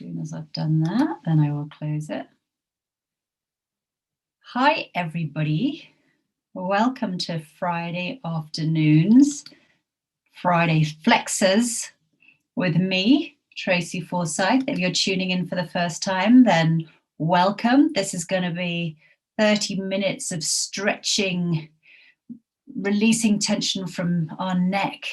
soon as I've done that, then I will close it. Hi, everybody. Welcome to Friday afternoons, Friday Flexers with me, Tracy Forsyth. If you're tuning in for the first time, then welcome. This is going to be 30 minutes of stretching, releasing tension from our neck,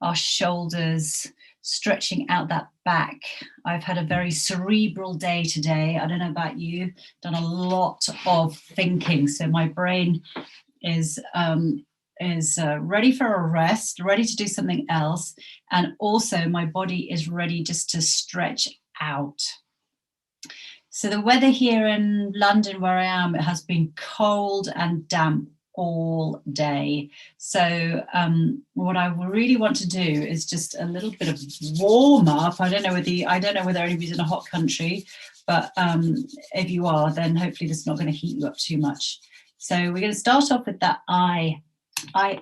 our shoulders, stretching out that back. I've had a very cerebral day today. I don't know about you, done a lot of thinking. So my brain is ready for a rest, ready to do something else. And also my body is ready just to stretch out. So the weather here in London where I am, it has been cold and damp all day. So what I really want to do is just a little bit of warm up. I don't know whether anybody's in a hot country, but if you are, then hopefully this is not going to heat you up too much. So we're going to start off with that eye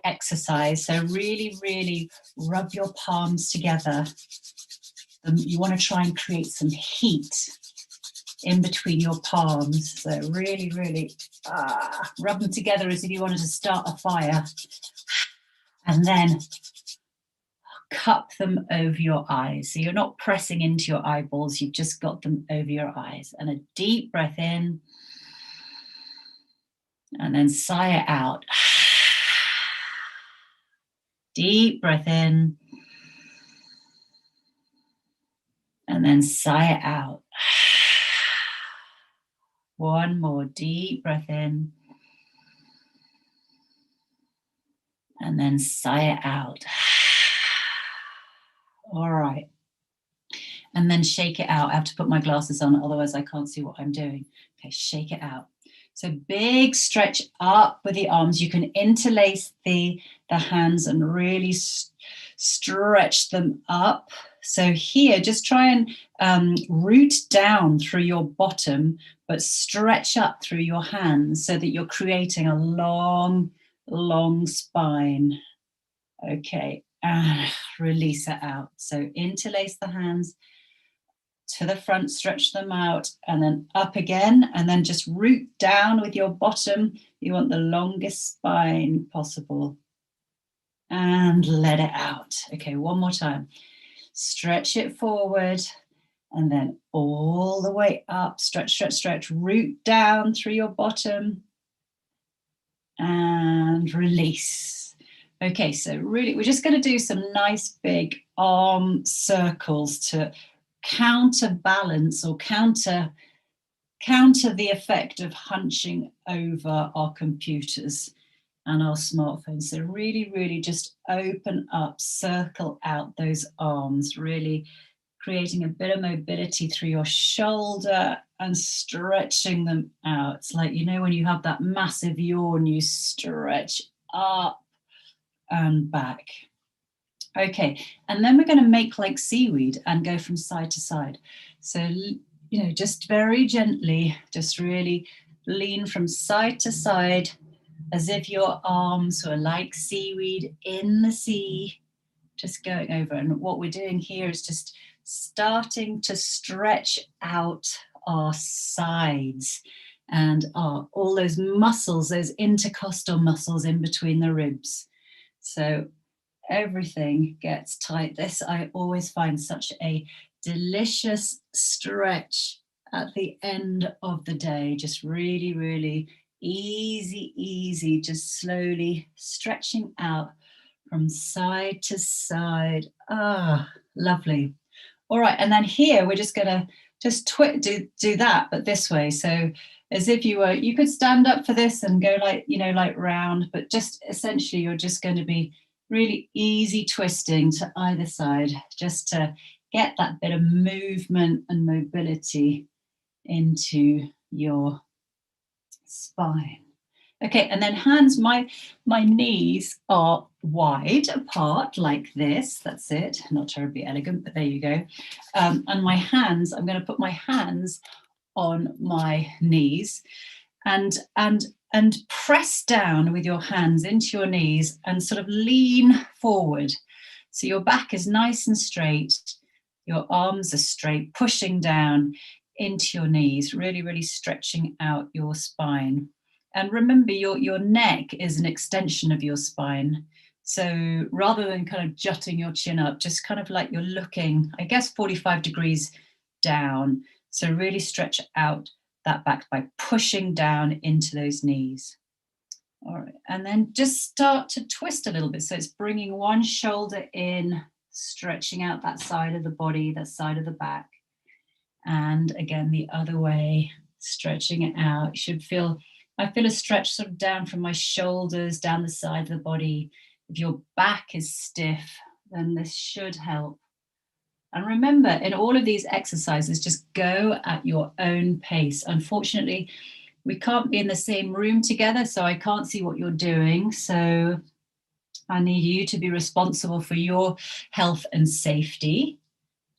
exercise. So really, really rub your palms together. You want to try and create some heat in between your palms. So really, really rub them together as if you wanted to start a fire. And then cup them over your eyes. So you're not pressing into your eyeballs, you've just got them over your eyes. And a deep breath in. And then sigh it out. Deep breath in. And then sigh it out. One more deep breath in. And then sigh it out. All right. And then shake it out. I have to put my glasses on, otherwise I can't see what I'm doing. Okay, shake it out. So big stretch up with the arms. You can interlace the hands and really stretch them up. So here, just try and root down through your bottom, but stretch up through your hands so that you're creating a long, long spine. Okay, and release it out. So interlace the hands to the front, stretch them out, and then up again, and then just root down with your bottom. You want the longest spine possible. And let it out. Okay, one more time. Stretch it forward, and then all the way up. Stretch, stretch, stretch. Root down through your bottom, and release. Okay, so really, we're just going to do some nice big arm circles to counterbalance or counter the effect of hunching over our computers and our smartphones. So really, really just open up, circle out those arms, really creating a bit of mobility through your shoulder and stretching them out. It's like, you know, when you have that massive yawn, you stretch up and back. Okay, and then we're going to make like seaweed and go from side to side. So, you know, just very gently, just really lean from side to side as if your arms were like seaweed in the sea, just going over. And what we're doing here is just starting to stretch out our sides and all those muscles, those intercostal muscles in between the ribs. So everything gets tight. This I always find such a delicious stretch at the end of the day. Just really, really easy, just slowly stretching out from side to side. Lovely. All right, and then here we're just gonna just do that, but this way. So as if you could stand up for this and go like, you know, like round, but just essentially you're just going to be really easy twisting to either side, just to get that bit of movement and mobility into your spine. Okay, and then hands, my knees are wide apart like this. That's it. Not terribly elegant, but there you go. And my hands, I'm going to put my hands on my knees and press down with your hands into your knees and sort of lean forward. So your back is nice and straight. Your arms are straight, pushing down into your knees, really, really stretching out your spine. And remember, your neck is an extension of your spine. So rather than kind of jutting your chin up, just kind of like you're looking, I guess, 45 degrees down. So really stretch out that back by pushing down into those knees. All right, and then just start to twist a little bit. So it's bringing one shoulder in, stretching out that side of the body, that side of the back. And again, the other way, stretching it out. You should feel, I feel a stretch sort of down from my shoulders, down the side of the body. If your back is stiff, then this should help. And remember, in all of these exercises, just go at your own pace. Unfortunately, we can't be in the same room together, so I can't see what you're doing. So I need you to be responsible for your health and safety.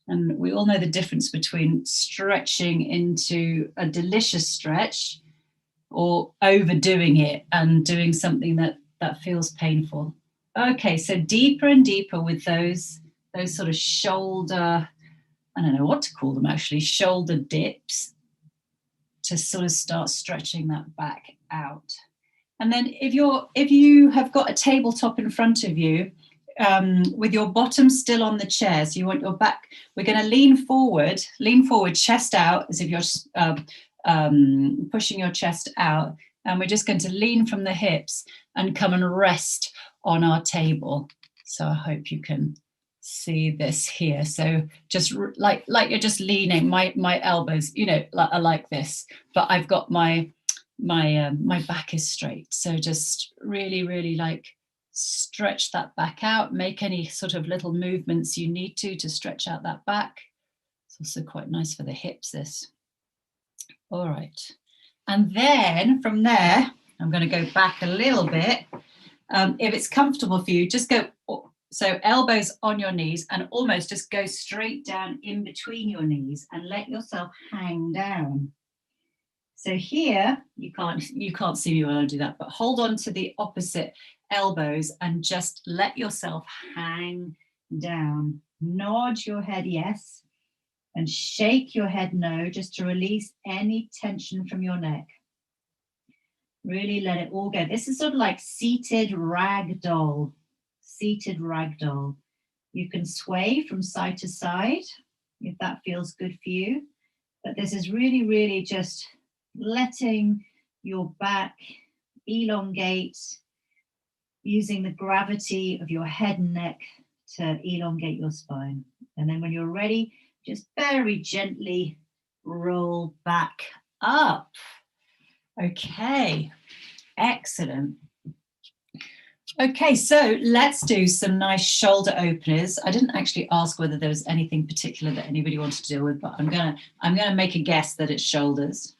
And we all know the difference between stretching into a delicious stretch or overdoing it and doing something that feels painful. Okay, so deeper and deeper with those sort of shoulder, I don't know what to call them actually, shoulder dips, to sort of start stretching that back out. And then if you have got a tabletop in front of you, with your bottom still on the chair, so you want your back, we're going to lean forward, chest out, as if you're pushing your chest out, and we're just going to lean from the hips and come and rest on our table. So I hope you can see this here. So just like you're just leaning, my elbows, are like this, but I've got my back is straight. So just really, really like stretch that back out, make any sort of little movements you need to stretch out that back. It's also quite nice for the hips, this. All right. And then from there, I'm going to go back a little bit. If it's comfortable for you, just go, so elbows on your knees and almost just go straight down in between your knees and let yourself hang down. So here, you can't see me when I do that, but hold on to the opposite elbows and just let yourself hang down. Nod your head yes, and shake your head no, just to release any tension from your neck. Really let it all go. This is sort of like seated ragdoll. Seated ragdoll. You can sway from side to side if that feels good for you, but this is really, really just letting your back elongate, using the gravity of your head and neck to elongate your spine. And then when you're ready, just very gently roll back up. Okay, excellent. Okay, so let's do some nice shoulder openers. I didn't actually ask whether there was anything particular that anybody wanted to deal with, but I'm gonna make a guess that it's shoulders.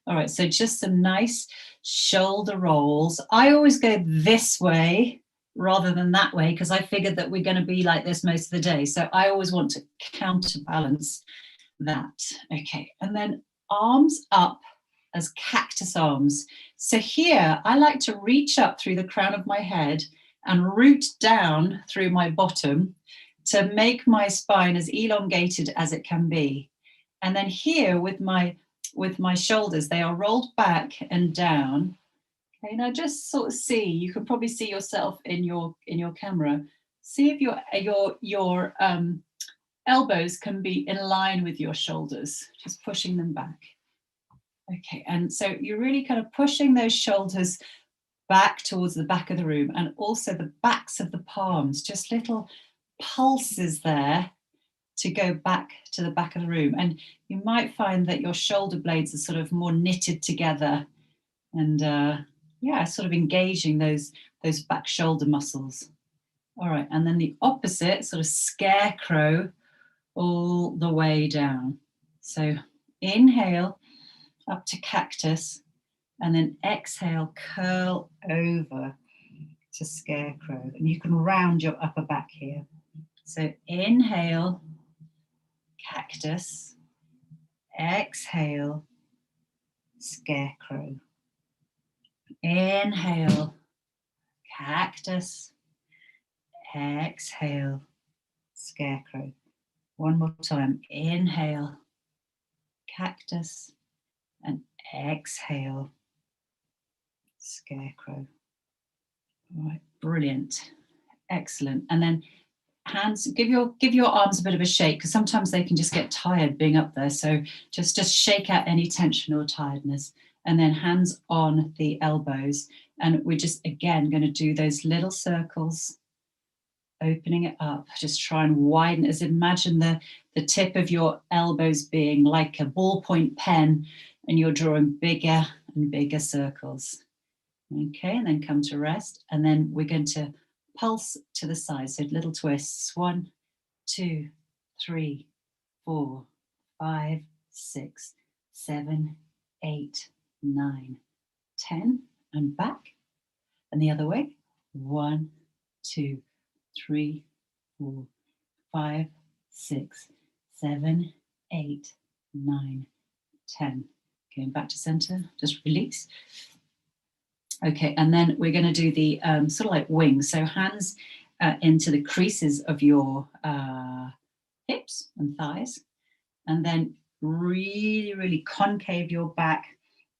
All right, so just some nice shoulder rolls. I always go this way rather than that way because I figured that we're going to be like this most of the day. So I always want to counterbalance that. Okay, and then arms up as cactus arms. So here I like to reach up through the crown of my head and root down through my bottom to make my spine as elongated as it can be. And then here with my shoulders, they are rolled back and down. Okay, now just sort of see, you can probably see yourself in your camera. See if your elbows can be in line with your shoulders, just pushing them back. Okay, and so you're really kind of pushing those shoulders back towards the back of the room, and also the backs of the palms, just little pulses there to go back to the back of the room. And you might find that your shoulder blades are sort of more knitted together and sort of engaging those back shoulder muscles. All right, and then the opposite, sort of scarecrow all the way down. So inhale up to cactus, and then exhale, curl over to scarecrow. And you can round your upper back here. So inhale, cactus, exhale, scarecrow. Inhale, cactus, exhale, scarecrow. One more time. Inhale, cactus, and exhale, scarecrow. All right, brilliant. Excellent. And then hands, give your arms a bit of a shake, because sometimes they can just get tired being up there. So just shake out any tension or tiredness. And then hands on the elbows. And we're just, again, going to do those little circles, opening it up. Just try and widen, as imagine the tip of your elbows being like a ballpoint pen, and you're drawing bigger and bigger circles. Okay, and then come to rest. And then we're going to pulse to the side. So little twists. 1, 2, 3, 4, 5, 6, 7, 8, 9, 10. And back. And the other way. 1, 2, 3, 4, 5, 6, 7, 8, 9, 10. Going back to center. Just release. Okay, and then we're going to do the sort of like wings. So hands into the creases of your hips and thighs. And then really, really concave your back.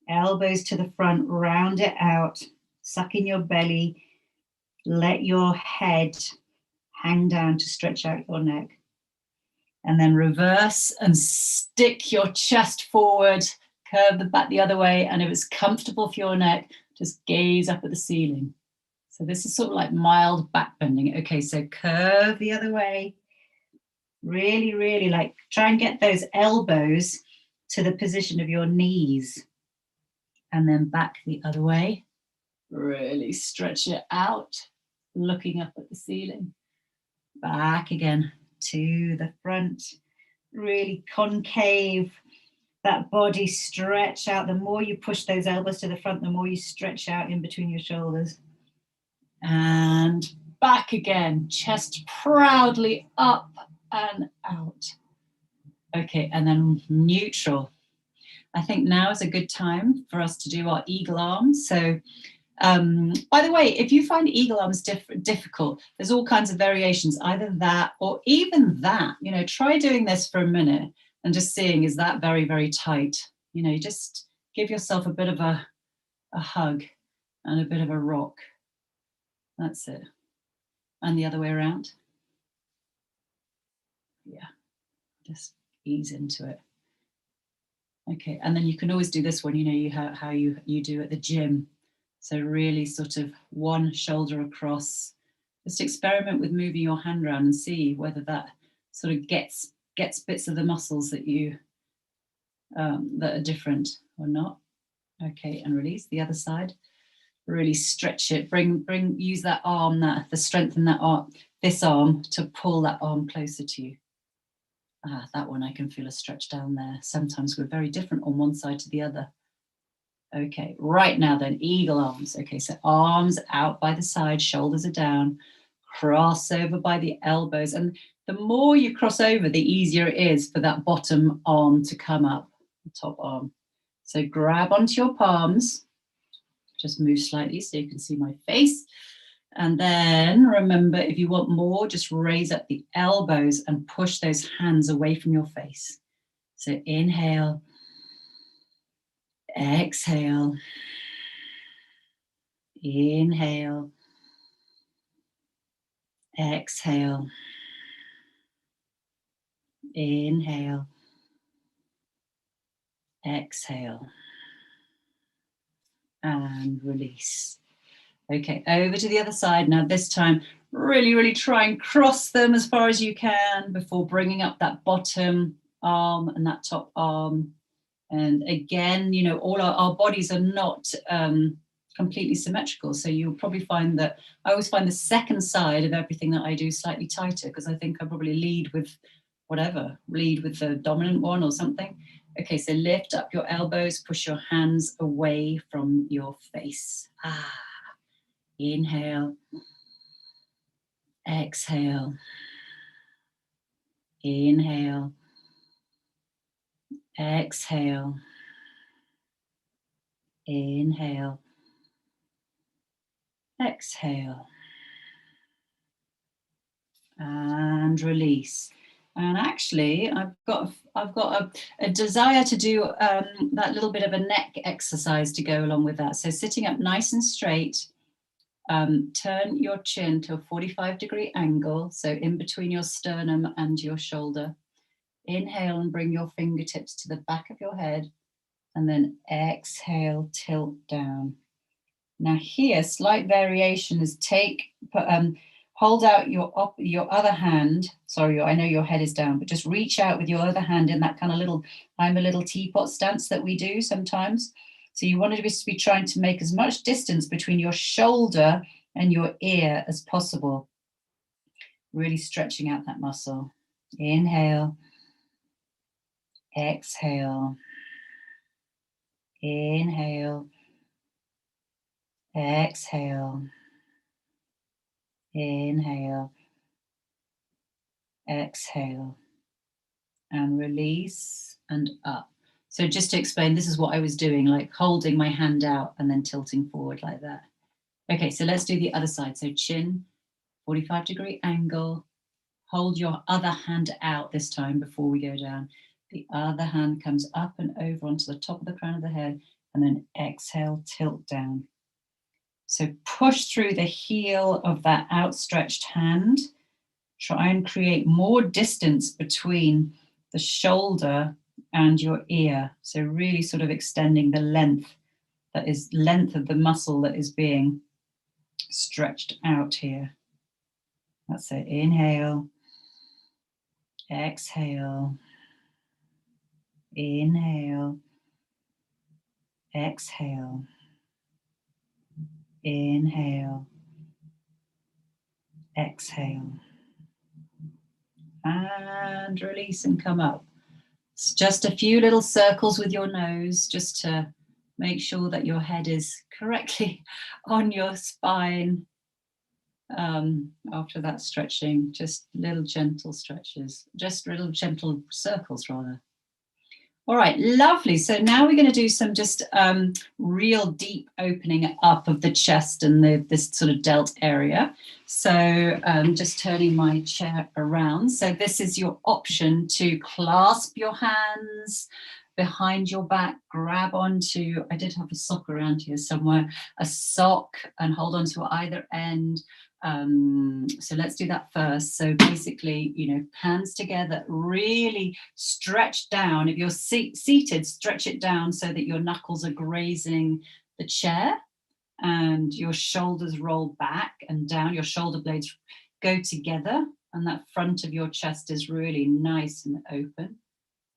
Elbows to the front, round it out. Suck in your belly. Let your head hang down to stretch out your neck. And then reverse and stick your chest forward. Curve the back the other way. And if it's comfortable for your neck, just gaze up at the ceiling. So this is sort of like mild back bending. Okay, so curve the other way. Really, really like try and get those elbows to the position of your knees. And then back the other way. Really stretch it out, looking up at the ceiling. Back again to the front. Really concave. That body stretch out. The more you push those elbows to the front, the more you stretch out in between your shoulders. And back again, chest proudly up and out. Okay, and then neutral. I think now is a good time for us to do our eagle arms. So, by the way, if you find eagle arms difficult, there's all kinds of variations, either that or even that. You know, try doing this for a minute. And just seeing, is that very, very tight? You know, just give yourself a bit of a hug and a bit of a rock. That's it. And the other way around. Yeah, just ease into it. Okay, and then you can always do this one, you know, how you do at the gym. So really sort of one shoulder across. Just experiment with moving your hand around and see whether that sort of gets bits of the muscles that you that are different or not. Okay, and release the other side. Really stretch it. Use that arm, the strength in that arm, this arm, to pull that arm closer to you. That one I can feel a stretch down there. Sometimes we're very different on one side to the other. Okay, right now then, eagle arms. Okay, so arms out by the side, shoulders are down, cross over by the elbows. And the more you cross over, the easier it is for that bottom arm to come up, the top arm. So grab onto your palms, just move slightly so you can see my face. And then remember, if you want more, just raise up the elbows and push those hands away from your face. So inhale, exhale, inhale, exhale, inhale, exhale, and release. Okay, over to the other side. Now this time, really, really try and cross them as far as you can before bringing up that bottom arm and that top arm. And again, you know, all our bodies are not completely symmetrical. So you'll probably find that I always find the second side of everything that I do slightly tighter, because I think I probably lead with the dominant one or something. Okay, so lift up your elbows, push your hands away from your face. Inhale, exhale, inhale, exhale, inhale, exhale, and release. And actually, I've got a desire to do that little bit of a neck exercise to go along with that. So sitting up nice and straight, turn your chin to a 45-degree angle, so in between your sternum and your shoulder. Inhale and bring your fingertips to the back of your head, and then exhale, tilt down. Now here, slight variation is hold out your other hand. Sorry, I know your head is down, but just reach out with your other hand in that kind of little, I'm a little teapot stance that we do sometimes. So you want to be trying to make as much distance between your shoulder and your ear as possible. Really stretching out that muscle. Inhale. Exhale. Inhale. Exhale. Inhale. Exhale. And release and up. So just to explain, this is what I was doing, like holding my hand out and then tilting forward like that. Okay, so let's do the other side. So chin, 45-degree angle. Hold your other hand out this time before we go down. The other hand comes up and over onto the top of the crown of the head, and then exhale, tilt down. So push through the heel of that outstretched hand. Try and create more distance between the shoulder and your ear. So really sort of extending the length of the muscle that is being stretched out here. That's it. Inhale. Exhale. Inhale. Exhale. Inhale. Exhale. And release and come up. It's just a few little circles with your nose just to make sure that your head is correctly on your spine. After that stretching, just little gentle stretches, just little gentle circles rather. All right, lovely. So now we're going to do some just real deep opening up of the chest and this sort of delt area. So just turning my chair around. So this is your option to clasp your hands behind your back, grab onto, I did have a sock around here somewhere, a sock, and hold on to either end. So let's do that first. So basically, hands together, really stretch down. If you're seated, stretch it down so that your knuckles are grazing the chair and your shoulders roll back and down. Your shoulder blades go together and that front of your chest is really nice and open.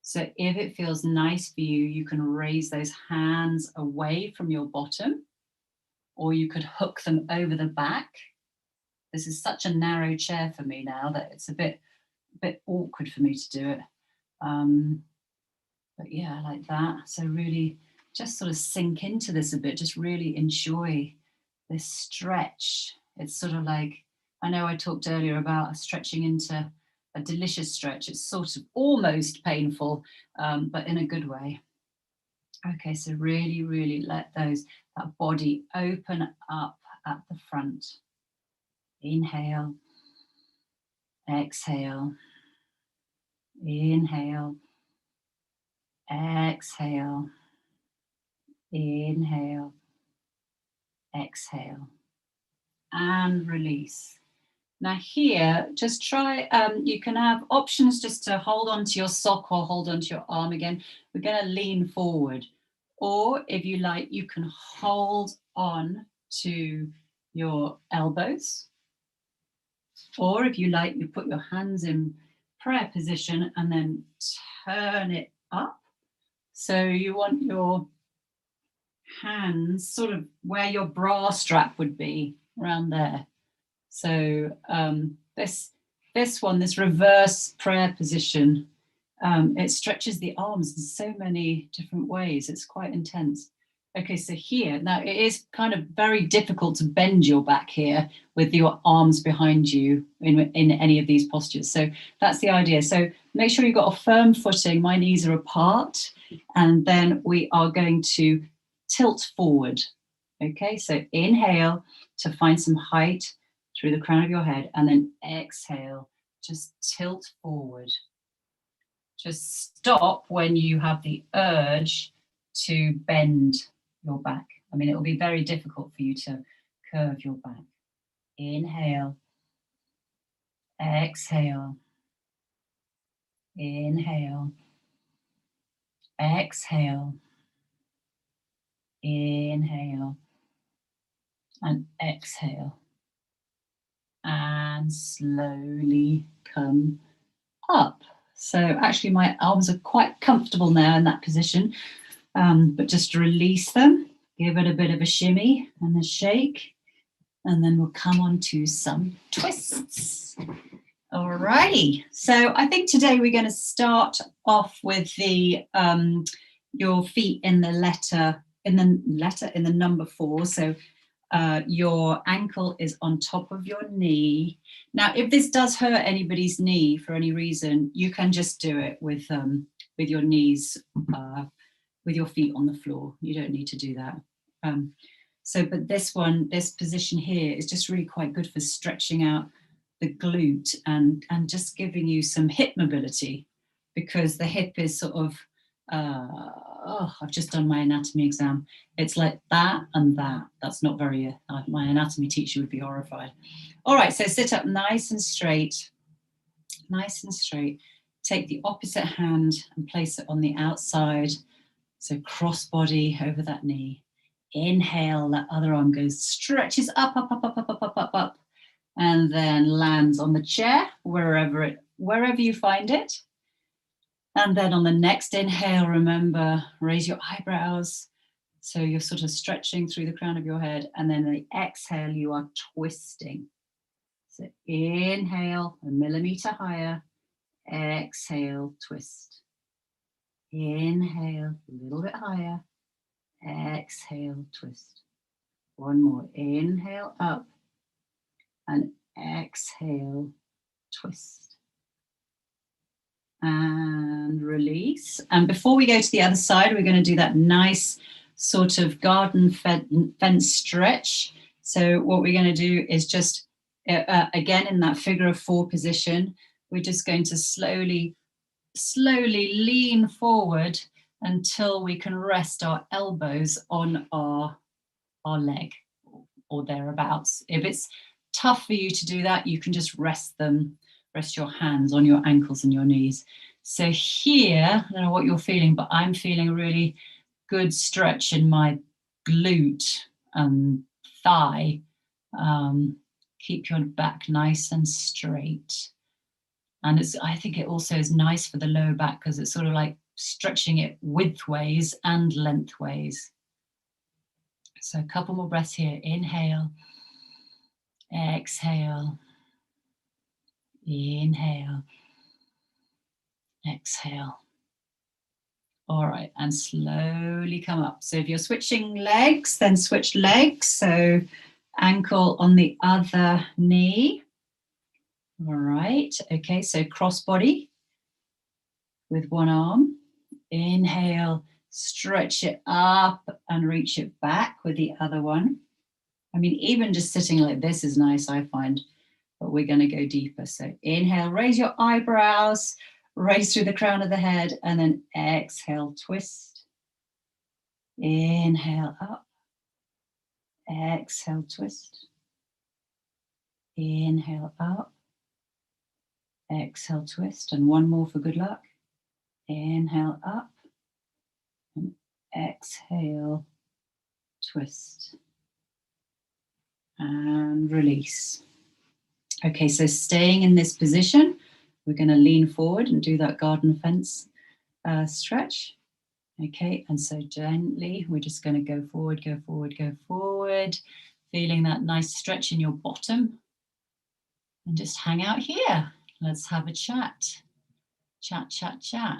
So if it feels nice for you, you can raise those hands away from your bottom, or you could hook them over the back. This is such a narrow chair for me now that it's a bit awkward for me to do it. But yeah, like that. So really just sort of sink into this a bit, just really enjoy this stretch. It's sort of like, I know I talked earlier about stretching into a delicious stretch. It's sort of almost painful, but in a good way. Okay, so really, really let that body open up at the front. Inhale, exhale, inhale, exhale, inhale, exhale, and release. Now here, just try, you can have options just to hold onto your sock or hold onto your arm again. We're going to lean forward. Or if you like, you can hold on to your elbows. Or if you like, you put your hands in prayer position and then turn it up. So you want your hands sort of where your bra strap would be, around there. So this reverse prayer position, it stretches the arms in so many different ways. It's quite intense. Okay, so here, now it is kind of very difficult to bend your back here with your arms behind you in any of these postures. So that's the idea. So make sure you've got a firm footing. My knees are apart, and then we are going to tilt forward. Okay, so inhale to find some height through the crown of your head, and then exhale, just tilt forward. Just stop when you have the urge to bend your back. I mean, it will be very difficult for you to curve your back. Inhale. Exhale. Inhale. Exhale. Inhale. And exhale. And slowly come up. So actually my arms are quite comfortable now in that position, but just release them, give it a bit of a shimmy and a shake, and then we'll come on to some twists. Alrighty, so I think today we're going to start off with the your feet in the number 4. So your ankle is on top of your knee. Now, if this does hurt anybody's knee for any reason, you can just do it with your knees, with your feet on the floor. You don't need to do that. But this position here is just really quite good for stretching out the glute and just giving you some hip mobility, because the hip is sort of, I've just done my anatomy exam. It's like that and that. That's not very, my anatomy teacher would be horrified. All right, so sit up nice and straight. Nice and straight. Take the opposite hand and place it on the outside. So cross body over that knee. Inhale, that other arm goes, stretches up, up, up, up, up, up, up, up, up, and then lands on the chair, wherever you find it. And then on the next inhale, remember, raise your eyebrows. So you're sort of stretching through the crown of your head. And then the exhale, you are twisting. So inhale, 1 millimeter higher. Exhale, twist. Inhale, a little bit higher. Exhale, twist. One more. Inhale, up. And exhale, twist. And release. And before we go to the other side, we're going to do that nice sort of garden fence stretch. So what we're going to do is just, again, in that figure of 4 position, we're just going to slowly lean forward until we can rest our elbows on our leg or thereabouts. If it's tough for you to do that, you can just rest your hands on your ankles and your knees. So here, I don't know what you're feeling, but I'm feeling a really good stretch in my glute and thigh. Keep your back nice and straight. And I think it also is nice for the lower back because it's sort of like stretching it widthways and lengthways. So a couple more breaths here. Inhale. Exhale. Inhale. Exhale. All right, and slowly come up. So if you're switching legs, then switch legs. So ankle on the other knee. All right, okay, so cross body with one arm. Inhale, stretch it up and reach it back with the other one. I mean, even just sitting like this is nice, I find, but we're going to go deeper. So inhale, raise your eyebrows, raise through the crown of the head, and then exhale, twist. Inhale, up. Exhale, twist. Inhale, up. Exhale, twist. And one more for good luck. Inhale, up. And exhale, twist. And release. Okay, so staying in this position, we're going to lean forward and do that garden fence stretch. Okay, and so gently, we're just going to go forward, go forward, go forward, feeling that nice stretch in your bottom. And just hang out here. Let's have a chat. Chat, chat, chat.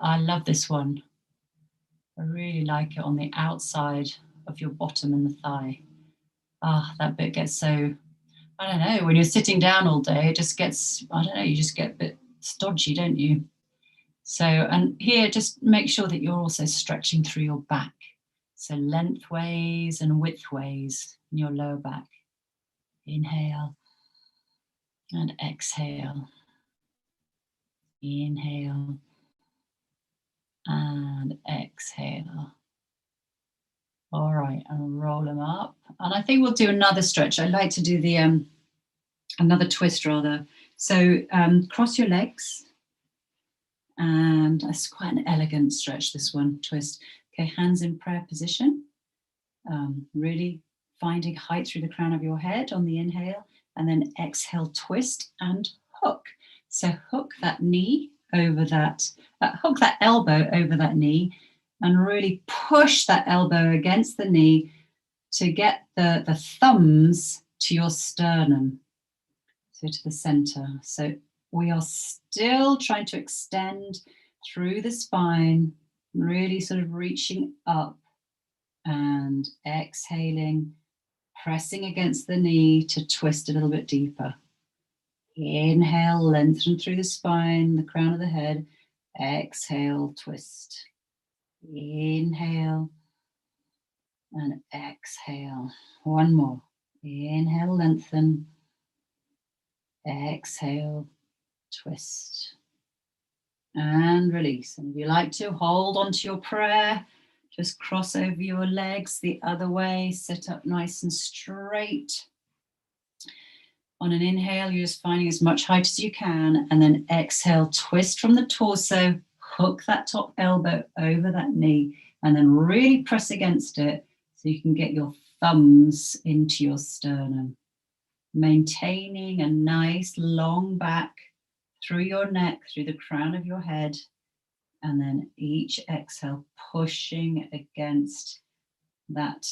I love this one. I really like it on the outside of your bottom and the thigh. That bit gets so, I don't know, when you're sitting down all day, it just gets, I don't know, you just get a bit stodgy, don't you? So, and here, just make sure that you're also stretching through your back. So lengthways and widthways in your lower back. Inhale and exhale. Inhale and exhale. All right, and roll them up. And I think we'll do another stretch. I like to do the another twist rather. So cross your legs, and that's quite an elegant stretch, this one, twist. Okay, hands in prayer position. Really finding height through the crown of your head on the inhale, and then exhale, twist and hook. So hook that knee over that, hook that elbow over that knee, and really push that elbow against the knee to get the thumbs to your sternum, so to the center. So we are still trying to extend through the spine, really sort of reaching up and exhaling, pressing against the knee to twist a little bit deeper. Inhale, lengthen through the spine, the crown of the head. Exhale, twist. Inhale and exhale. One more. Inhale, lengthen. Exhale, twist. And release. And if you like to, hold onto your prayer. Just cross over your legs the other way. Sit up nice and straight. On an inhale, you're just finding as much height as you can. And then exhale, twist from the torso. Hook that top elbow over that knee. And then really press against it so you can get your thumbs into your sternum. Maintaining a nice long back through your neck, through the crown of your head. And then each exhale, pushing against that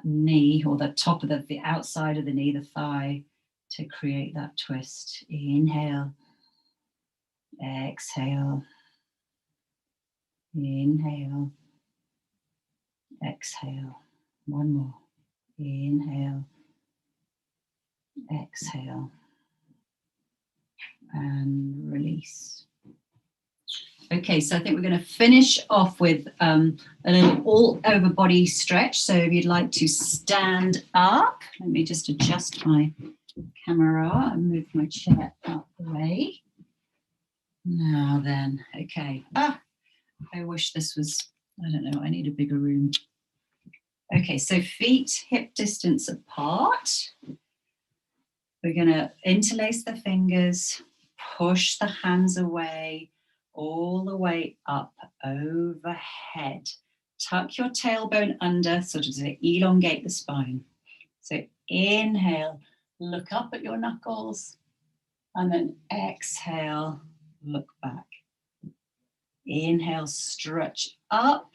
knee, or the top of the outside of the knee, the thigh, to create that twist. Inhale, exhale, inhale, exhale. One more. Inhale, exhale, and release. Okay, so I think we're going to finish off with a little all over body stretch. So if you'd like to stand up, let me just adjust my camera and move my chair out the way. Now then, okay. I wish this was, I don't know, I need a bigger room. Okay, so feet hip distance apart. We're going to interlace the fingers, push the hands away, all the way up overhead. Tuck your tailbone under, sort of to elongate the spine. So inhale, look up at your knuckles, and then exhale, look back. Inhale, stretch up,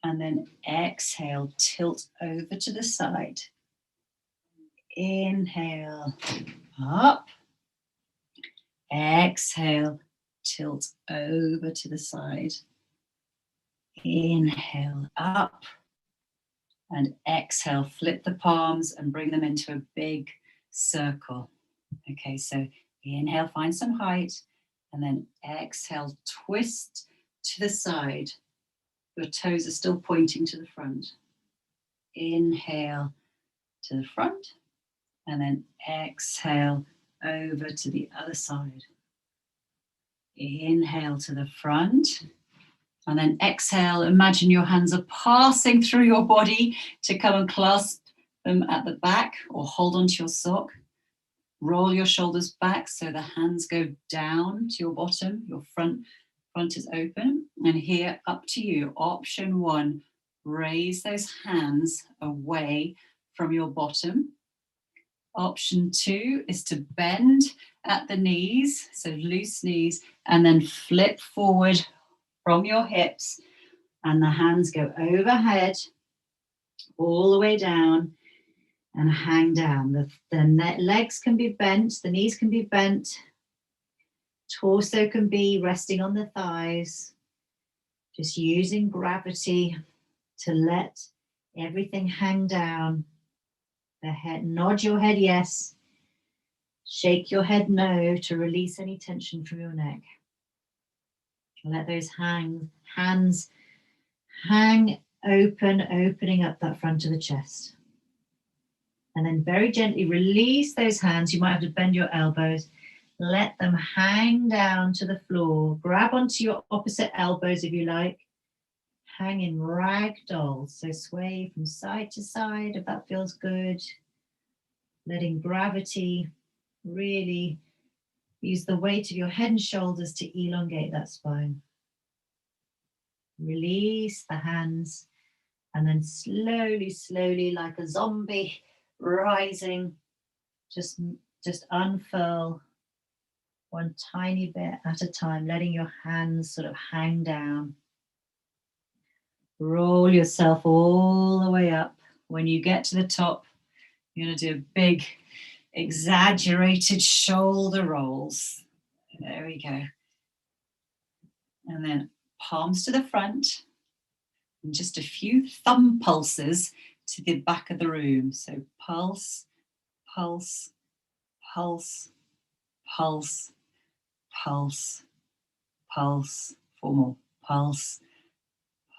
and then exhale, tilt over to the side. Inhale, up. Exhale, tilt over to the side. Inhale, up. And exhale, flip the palms and bring them into a big circle. Okay, so inhale, find some height. And then exhale, twist to the side. Your toes are still pointing to the front. Inhale to the front. And then exhale over to the other side. Inhale to the front. And then exhale, imagine your hands are passing through your body to come and clasp them at the back, or hold onto your sock. Roll your shoulders back so the hands go down to your bottom. Your front is open. And here, up to you. Option one, raise those hands away from your bottom. Option two is to bend at the knees, so loose knees, and then flip forward from your hips, and the hands go overhead, all the way down, and hang down. The legs can be bent, the knees can be bent, torso can be resting on the thighs, just using gravity to let everything hang down. The head, nod your head yes, shake your head no to release any tension from your neck. Let those hands hang open, opening up that front of the chest. And then very gently release those hands. You might have to bend your elbows. Let them hang down to the floor. Grab onto your opposite elbows if you like. Hang in ragdoll, so sway from side to side if that feels good. Letting gravity really use the weight of your head and shoulders to elongate that spine. Release the hands and then slowly, slowly, like a zombie rising, just unfurl one tiny bit at a time, letting your hands sort of hang down. Roll yourself all the way up. When you get to the top, you're going to do big, exaggerated shoulder rolls. There we go. And then palms to the front, and just a few thumb pulses to the back of the room. So pulse, pulse, pulse, pulse, pulse, pulse, 4 more, pulse,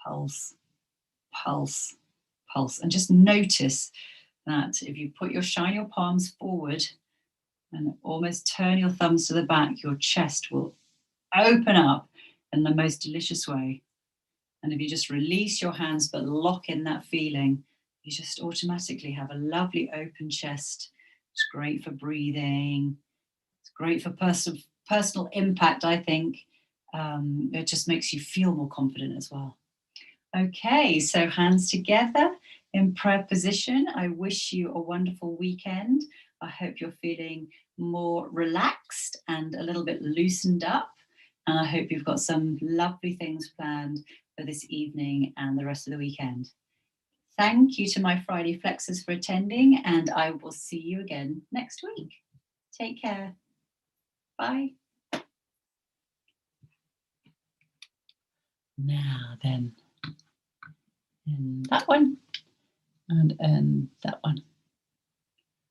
pulse, pulse, pulse. And just notice that if you shine your palms forward and almost turn your thumbs to the back, your chest will open up in the most delicious way. And if you just release your hands but lock in that feeling, you just automatically have a lovely open chest. It's great for breathing. It's great for personal impact, I think. It just makes you feel more confident as well. Okay, so hands together in prayer position. I wish you a wonderful weekend. I hope you're feeling more relaxed and a little bit loosened up. And I hope you've got some lovely things planned for this evening and the rest of the weekend. Thank you to my Friday Flexers for attending, and I will see you again next week. Take care. Bye. Now then, and that one, and that one.